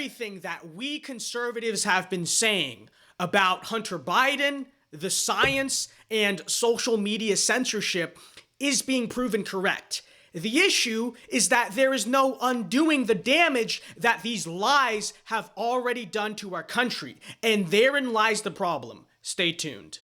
everything that we conservatives have been saying about Hunter Biden, the science, and social media censorship is being proven correct. The issue is that there is no undoing the damage that these lies have already done to our country, and therein lies the problem. Stay tuned.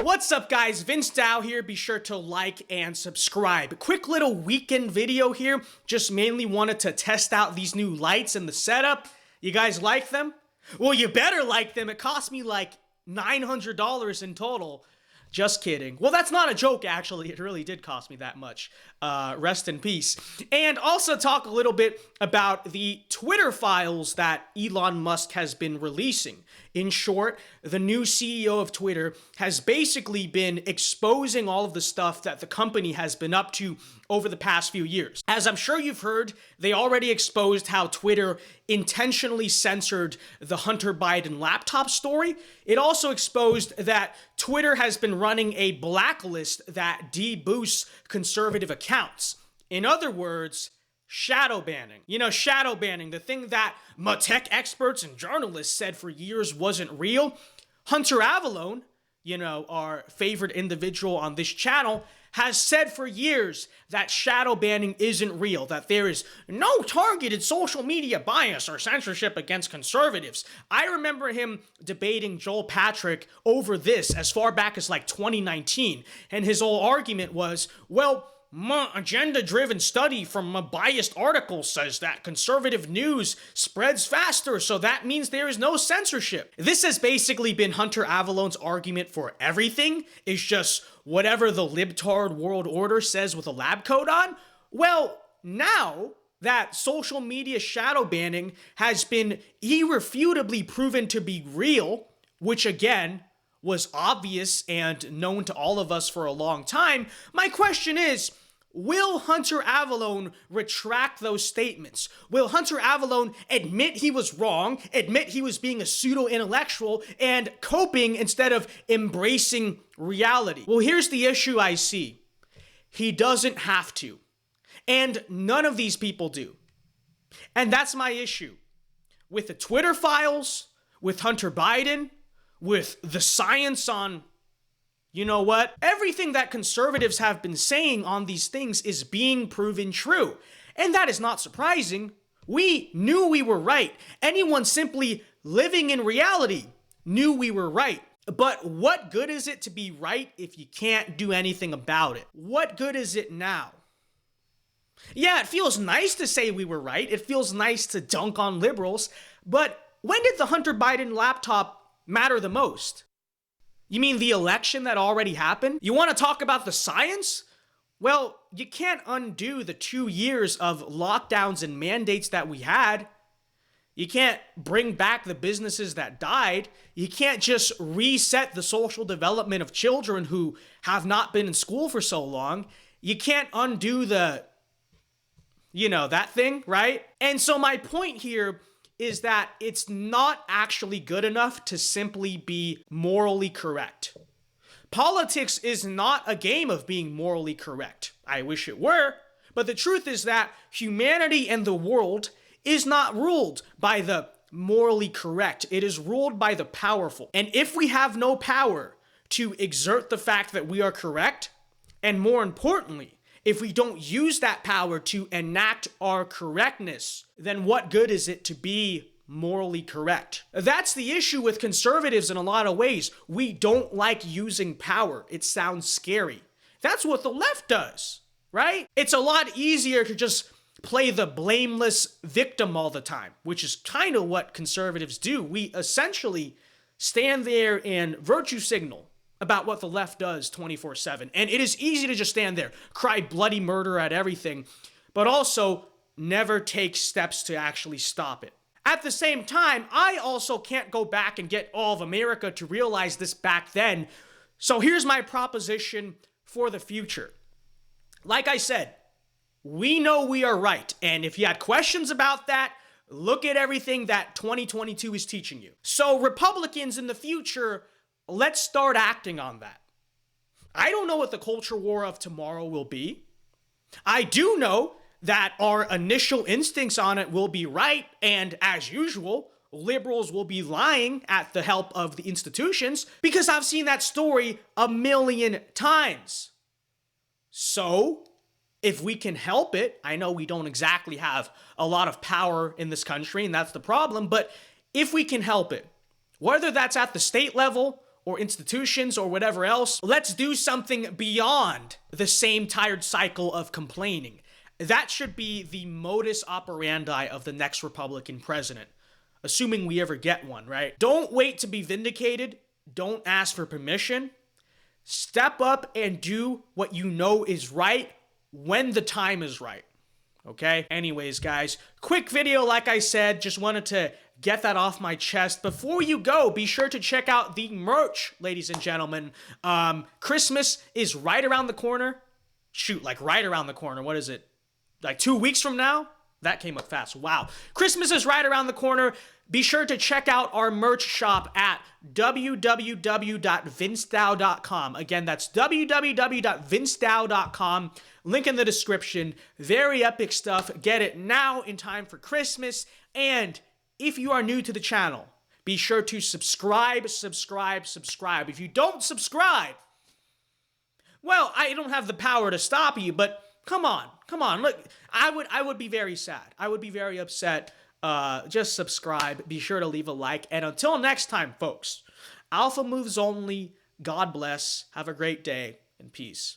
What's up, guys? thevincedao here. Be sure to like and subscribe. Quick little weekend video here. Just mainly wanted to test out these new lights and the setup. You guys like them? Well, you better like them. It cost me like $900 in total. Just kidding. Well, that's not a joke, actually. It really did cost me that much. Rest in peace. And also talk a little bit about the Twitter files that Elon Musk has been releasing. In short, the new CEO of Twitter has basically been exposing all of the stuff that the company has been up to over the past few years. As I'm sure you've heard, they already exposed how Twitter intentionally censored the Hunter Biden laptop story. It also exposed that Twitter has been running a blacklist that deboosts conservative accounts. In other words, shadow banning. You know, shadow banning, the thing that tech experts and journalists said for years wasn't real. Hunter Avallone, you know, our favorite individual on this channel, has said for years that shadow banning isn't real, that there is no targeted social media bias or censorship against conservatives. I remember him debating Joel Patrick over this as far back as like 2019, and his whole argument was, well, my agenda-driven study from a biased article says that conservative news spreads faster, so that means there is no censorship. This has basically been Hunter Avallone's argument for everything. It's just whatever the libtard world order says with a lab coat on. Well, now that social media shadow banning has been irrefutably proven to be real, which again was obvious and known to all of us for a long time, my question is, will Hunter Avallone retract those statements? Will Hunter Avallone admit he was wrong, admit he was being a pseudo-intellectual, and coping instead of embracing reality? Well, here's the issue I see. He doesn't have to. And none of these people do. And that's my issue. With the Twitter files, with Hunter Biden, with the science on, you know what? Everything that conservatives have been saying on these things is being proven true. And that is not surprising. We knew we were right. Anyone simply living in reality knew we were right. But what good is it to be right if you can't do anything about it? What good is it now? Yeah, it feels nice to say we were right. It feels nice to dunk on liberals. But when did the Hunter Biden laptop matter the most? You mean the election that already happened? You want to talk about the science? Well, you can't undo the 2 years of lockdowns and mandates that we had. You can't bring back the businesses that died. You can't just reset the social development of children who have not been in school for so long. You can't undo the, you know, that thing, right? And so my point here is that it's not actually good enough to simply be morally correct. Politics is not a game of being morally correct. I wish it were, but the truth is that humanity and the world is not ruled by the morally correct. It is ruled by the powerful. And if we have no power to exert the fact that we are correct, and more importantly, if we don't use that power to enact our correctness, then what good is it to be morally correct? That's the issue with conservatives in a lot of ways. We don't like using power. It sounds scary. That's what the left does, right? It's a lot easier to just play the blameless victim all the time, which is kind of what conservatives do. We essentially stand there and virtue signal about what the left does 24/7. And it is easy to just stand there, cry bloody murder at everything, but also never take steps to actually stop it. At the same time, I also can't go back and get all of America to realize this back then. So here's my proposition for the future. Like I said, we know we are right. And if you had questions about that, look at everything that 2022 is teaching you. So Republicans in the future, let's start acting on that. I don't know what the culture war of tomorrow will be. I do know that our initial instincts on it will be right, and as usual, liberals will be lying at the help of the institutions, because I've seen that story a million times. So, if we can help it, I know we don't exactly have a lot of power in this country, and that's the problem, but if we can help it, whether that's at the state level or institutions or whatever else, let's do something beyond the same tired cycle of complaining. That should be the modus operandi of the next Republican president, assuming we ever get one, right? Don't wait to be vindicated. Don't ask for permission. Step up and do what you know is right when the time is right. Okay? Anyways, guys, quick video, like I said, just wanted to get that off my chest. Before you go, be sure to check out the merch, ladies and gentlemen. Christmas is right around the corner. Shoot, like right around the corner. What is it? Like 2 weeks from now? That came up fast. Wow. Christmas is right around the corner. Be sure to check out our merch shop at www.thevincedao.com. Again, that's www.thevincedao.com. Link in the description. Very epic stuff. Get it now in time for Christmas. And if you are new to the channel, be sure to subscribe. If you don't subscribe, well, I don't have the power to stop you, but come on. Look, I would be very sad. I would be very upset. Just subscribe. Be sure to leave a like. And until next time, folks, Alpha moves only. God bless. Have a great day and peace.